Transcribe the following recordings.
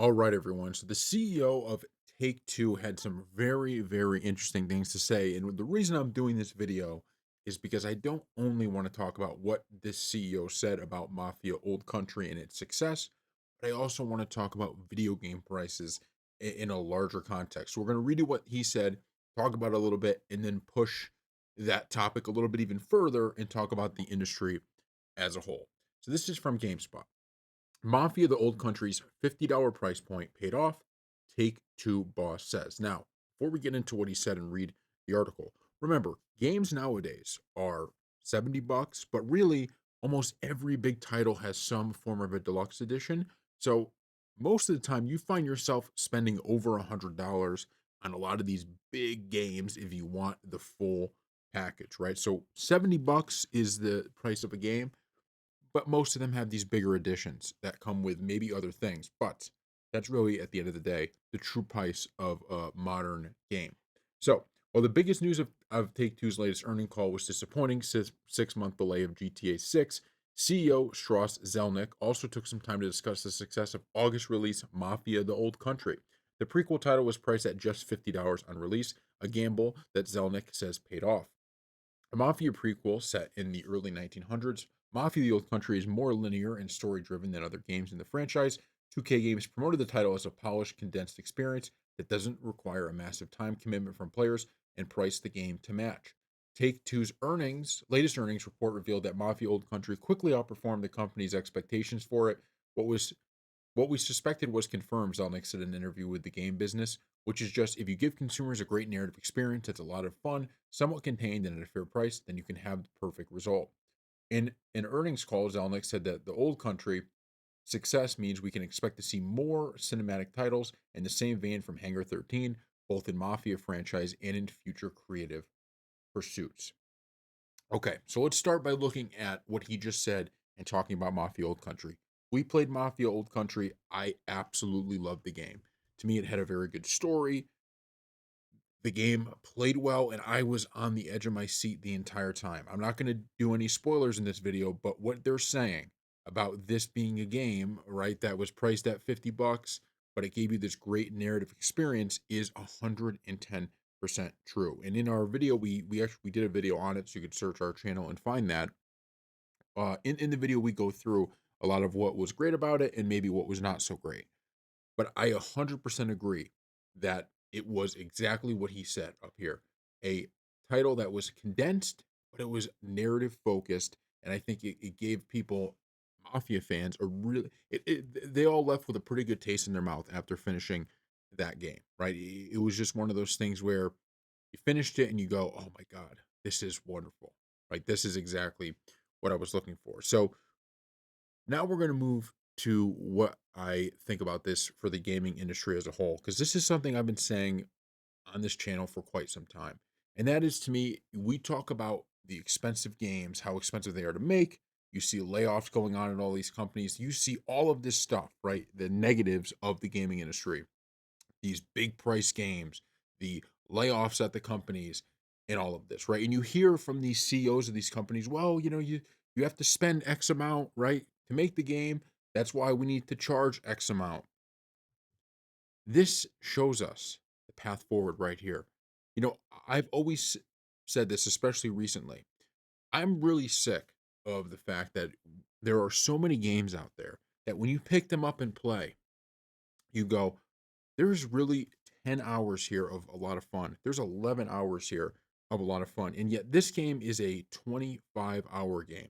All right, everyone. So the CEO of Take Two had some very, very interesting things to say. And the reason I'm doing this video is because I don't only want to talk about what this CEO said about Mafia Old Country and its success, but I also want to talk about video game prices in a larger context. So we're going to redo what he said, talk about it a little bit, and then push that topic a little bit even further and talk about the industry as a whole. So this is from GameSpot. Mafia the Old Country's $50 price point paid off, Take Two boss says. Now, before we get into what he said and read the article, remember, games nowadays are 70 bucks, but really almost every big title has some form of a deluxe edition. So most of the time you find yourself spending over $100 on a lot of these big games if you want the full package, right? So 70 bucks is the price of a game, but most of them have these bigger editions that come with maybe other things. But that's really, at the end of the day, the true price of a modern game. So, while the biggest news of Take Two's latest earning call was disappointing 6 month delay of GTA 6, CEO Strauss Zelnick also took some time to discuss the success of August release Mafia the Old Country. The prequel title was priced at just $50 on release, a gamble that Zelnick says paid off. A Mafia prequel set in the early 1900s, Mafia the Old Country is more linear and story driven than other games in the franchise. 2K Games promoted the title as a polished, condensed experience that doesn't require a massive time commitment from players and priced the game to match. Take Two's latest earnings report revealed that Mafia Old Country quickly outperformed the company's expectations for it. What was what we suspected was confirmed, Zelnick said in an interview with the game business, which is just if you give consumers a great narrative experience that's a lot of fun, somewhat contained and at a fair price, then you can have the perfect result. In an earnings call, Zelnick said that the old country success means we can expect to see more cinematic titles in the same vein from Hangar 13, both in Mafia franchise and in future creative pursuits. Okay, so let's start by looking at what he just said and talking about Mafia Old Country. We played Mafia Old Country. I absolutely loved the game. To me, it had a very good story. The game played well, and I was on the edge of my seat the entire time. I'm not going to do any spoilers in this video, but what they're saying about this being a game, right, that was priced at 50 bucks, but it gave you this great narrative experience is 110% true. And in our video, we did a video on it, so you could search our channel and find that. In the video, we go through a lot of what was great about it and maybe what was not so great. But I 100% agree that it was exactly what he said up here. A title that was condensed, but it was narrative focused. And I think it gave people, Mafia fans, a really, they all left with a pretty good taste in their mouth after finishing that game, right? It was just one of those things where you finished it and you go, oh my God, this is wonderful. Like, this is exactly what I was looking for. So, now we're going to move to what I think about this for the gaming industry as a whole, because this is something I've been saying on this channel for quite some time. And that is, to me, we talk about the expensive games, how expensive they are to make. You see layoffs going on in all these companies. You see all of this stuff, right? The negatives of the gaming industry, these big price games, the layoffs at the companies, and all of this, right? And you hear from these CEOs of these companies, well, you have to spend X amount, right, to make the game. That's why we need to charge X amount. This shows us the path forward right here. I've always said this, especially recently. I'm really sick of the fact that there are so many games out there that when you pick them up and play, you go, there's really 10 hours here of a lot of fun. There's 11 hours here of a lot of fun. And yet this game is a 25-hour game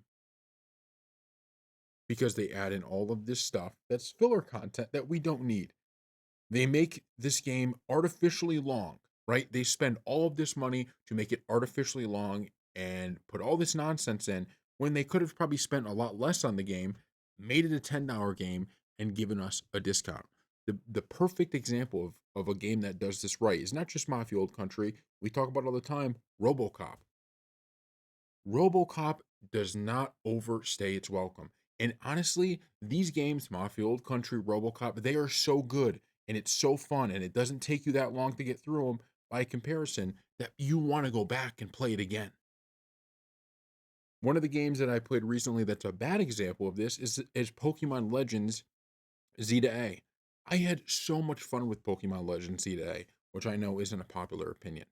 because they add in all of this stuff that's filler content that we don't need. They make this game artificially long, right? They spend all of this money to make it artificially long and put all this nonsense in when they could have probably spent a lot less on the game, made it a $10 game, and given us a discount. The perfect example of a game that does this right is not just Mafia Old Country. We talk about all the time RoboCop. RoboCop does not overstay its welcome. And honestly, these games, Mafia Old Country, RoboCop, they are so good and it's so fun and it doesn't take you that long to get through them by comparison that you want to go back and play it again. One of the games that I played recently that's a bad example of this is Pokemon Legends Z to A. I had so much fun with Pokemon Legends today, which I know isn't a popular opinion.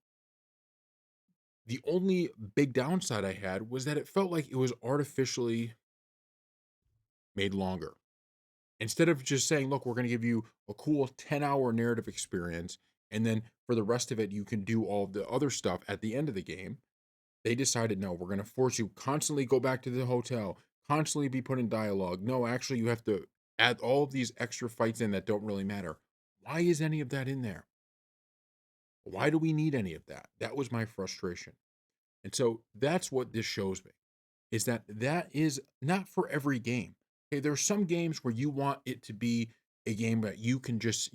The only big downside I had was that it felt like it was artificially made longer. Instead of just saying, look, we're going to give you a cool 10-hour narrative experience, and then for the rest of it, you can do all the other stuff at the end of the game, they decided, no, we're going to force you constantly go back to the hotel, constantly be put in dialogue. No, actually, you have to add all of these extra fights in that don't really matter. Why is any of that in there? Why do we need any of that? That was my frustration. And so that's what this shows me is that that is not for every game. Okay, there's some games where you want it to be a game that you can just,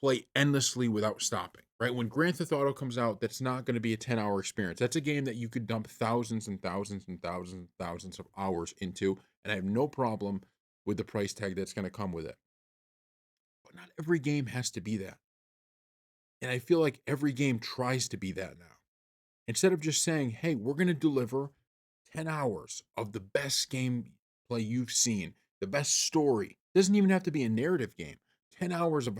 play endlessly without stopping. Right? When Grand Theft Auto comes out, that's not going to be a 10-hour experience. That's a game that you could dump thousands and thousands and thousands and thousands of hours into, and I have no problem with the price tag that's going to come with it. But not every game has to be that. And I feel like every game tries to be that now. Instead of just saying, hey, we're going to deliver 10 hours of the best gameplay you've seen, the best story. Doesn't even have to be a narrative game. 10 hours of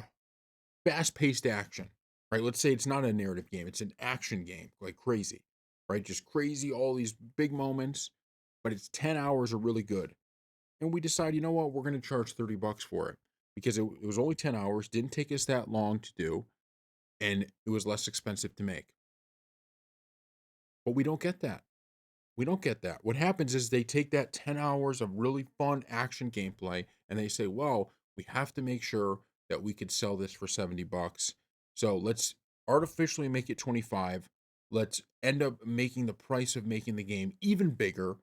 fast paced action, right? Let's say it's not a narrative game, it's an action game, like crazy, right? Just crazy, all these big moments, but it's 10 hours are really good. And we decide, you know what, we're going to charge 30 bucks for it because it was only 10 hours, didn't take us that long to do, and it was less expensive to make. But we don't get that. We don't get that. What happens is they take that 10 hours of really fun action gameplay and they say, well, we have to make sure that we could sell this for 70 bucks. So let's artificially make it 25. Let's end up making the price of making the game even bigger.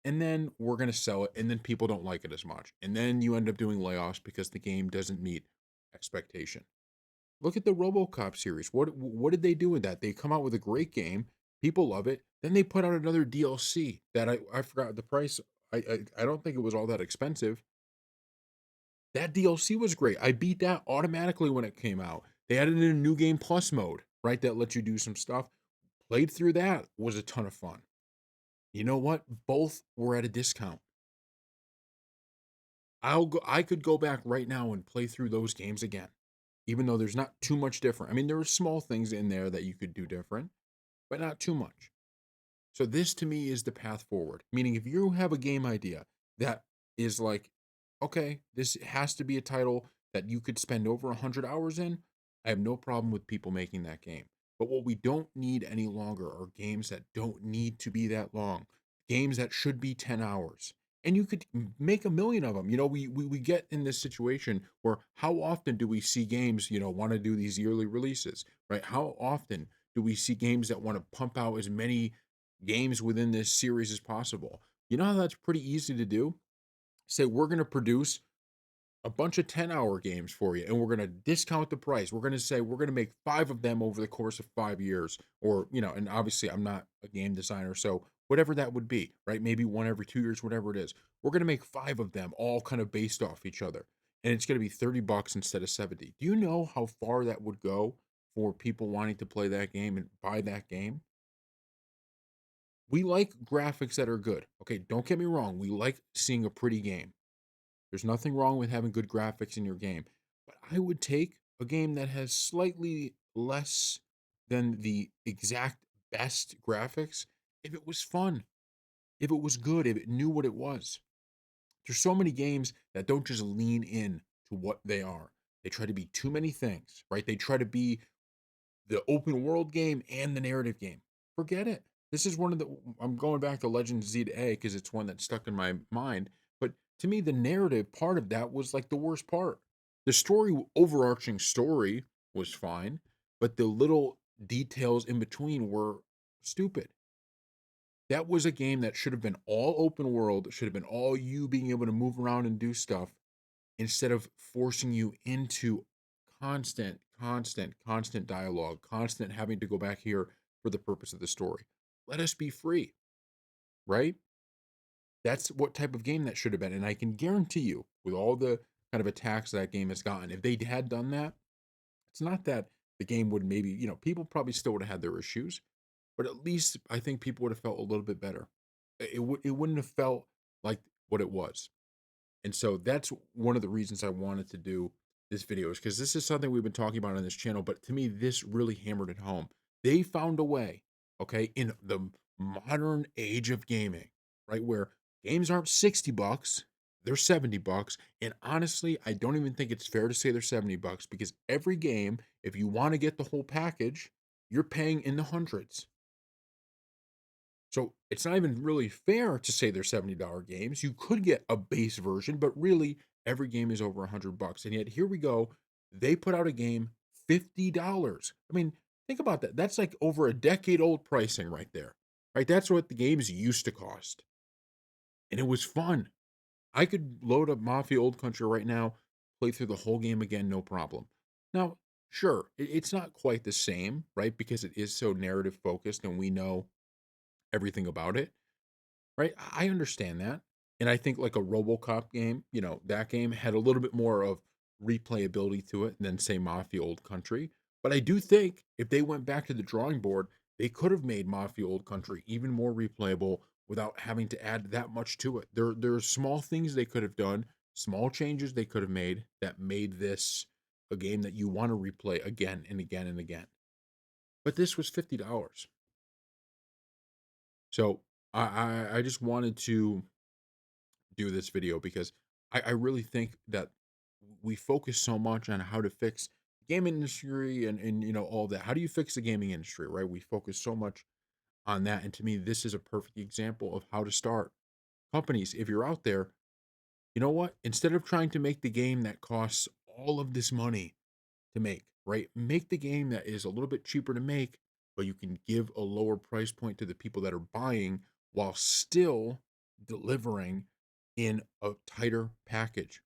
And then we're going to sell it. And then people don't like it as much. And then you end up doing layoffs because the game doesn't meet expectation. Look at the RoboCop series. What did they do with that? They come out with a great game. People love it. Then they put out another DLC that I forgot the price. I don't think it was all that expensive. That DLC was great. I beat that automatically when it came out. They added in a new game plus mode, right? That lets you do some stuff. Played through that was a ton of fun. You know what? Both were at a discount. I could go back right now and play through those games again, even though there's not too much different. I mean, there are small things in there that you could do different, but not too much. So this to me is the path forward. Meaning if you have a game idea that is like, okay, this has to be a title that you could spend over 100 hours in, I have no problem with people making that game. But what we don't need any longer are games that don't need to be that long. Games that should be 10 hours. And you could make a million of them. We get in this situation where how often do we see games, want to do these yearly releases, right? How often do we see games that want to pump out as many games within this series as possible? You know how that's pretty easy to do? Say, we're going to produce a bunch of 10-hour games for you and we're going to discount the price. We're going to say we're going to make 5 of them over the course of 5 years, or, and obviously I'm not a game designer, so whatever that would be, right? Maybe one every 2 years, whatever it is. We're going to make 5 of them all kind of based off each other. And it's going to be 30 bucks instead of 70. Do you know how far that would go for people wanting to play that game and buy that game? We like graphics that are good. Okay, don't get me wrong. We like seeing a pretty game. There's nothing wrong with having good graphics in your game. But I would take a game that has slightly less than the exact best graphics if it was fun, if it was good, if it knew what it was. There's so many games that don't just lean in to what they are. They try to be too many things, right? They try to be the open world game and the narrative game. Forget it. This is one of the I'm going back to Legend of Z to A because it's one that stuck in my mind. But to me, the narrative part of that was like the worst part. The story, overarching story, was fine, but the little details in between were stupid. That was a game that should have been all open world, should have been all you being able to move around and do stuff instead of forcing you into constant dialogue, constant having to go back here for the purpose of the story. Let us be free, right? That's what type of game that should have been. And I can guarantee you, with all the kind of attacks that game has gotten, if they had done that, it's not that the game would maybe, people probably still would have had their issues, but at least I think people would have felt a little bit better. It wouldn't have felt like what it was. And so that's one of the reasons I wanted to do this video is because this is something we've been talking about on this channel, but to me, this really hammered it home. They found a way, okay, in the modern age of gaming, right, where games aren't 60 bucks, they're 70 bucks. And honestly, I don't even think it's fair to say they're 70 bucks because every game, if you want to get the whole package, you're paying in the hundreds. So it's not even really fair to say they're $70 games. You could get a base version, but really every game is over 100 bucks. And yet here we go. They put out a game $50. I mean, think about that. That's like over a decade old pricing right there. Right? That's what the games used to cost. And it was fun. I could load up Mafia Old Country right now, play through the whole game again, no problem. Now, sure, it's not quite the same, right? Because it is so narrative focused and we know everything about it. Right? I understand that, and I think like a RoboCop game, that game had a little bit more of replayability to it than say Mafia Old Country. But I do think if they went back to the drawing board, they could have made Mafia Old Country even more replayable without having to add that much to it. There are small things they could have done, small changes they could have made that made this a game that you want to replay again and again and again. But this was $50. So I just wanted to do this video because I really think that we focus so much on how to fix the gaming industry and all that. How do you fix the gaming industry, right? We focus so much on that. And to me, this is a perfect example of how to start. Companies, if you're out there, you know what? Instead of trying to make the game that costs all of this money to make, right? Make the game that is a little bit cheaper to make, but you can give a lower price point to the people that are buying while still delivering in a tighter package,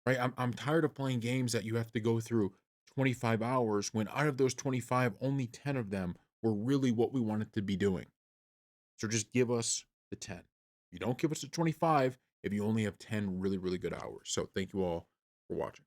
right? I'm tired of playing games that you have to go through 25 hours when out of those 25, only 10 of them were really what we wanted to be doing. So just give us the 10. You don't give us the 25 if you only have 10 really, really good hours. So thank you all for watching.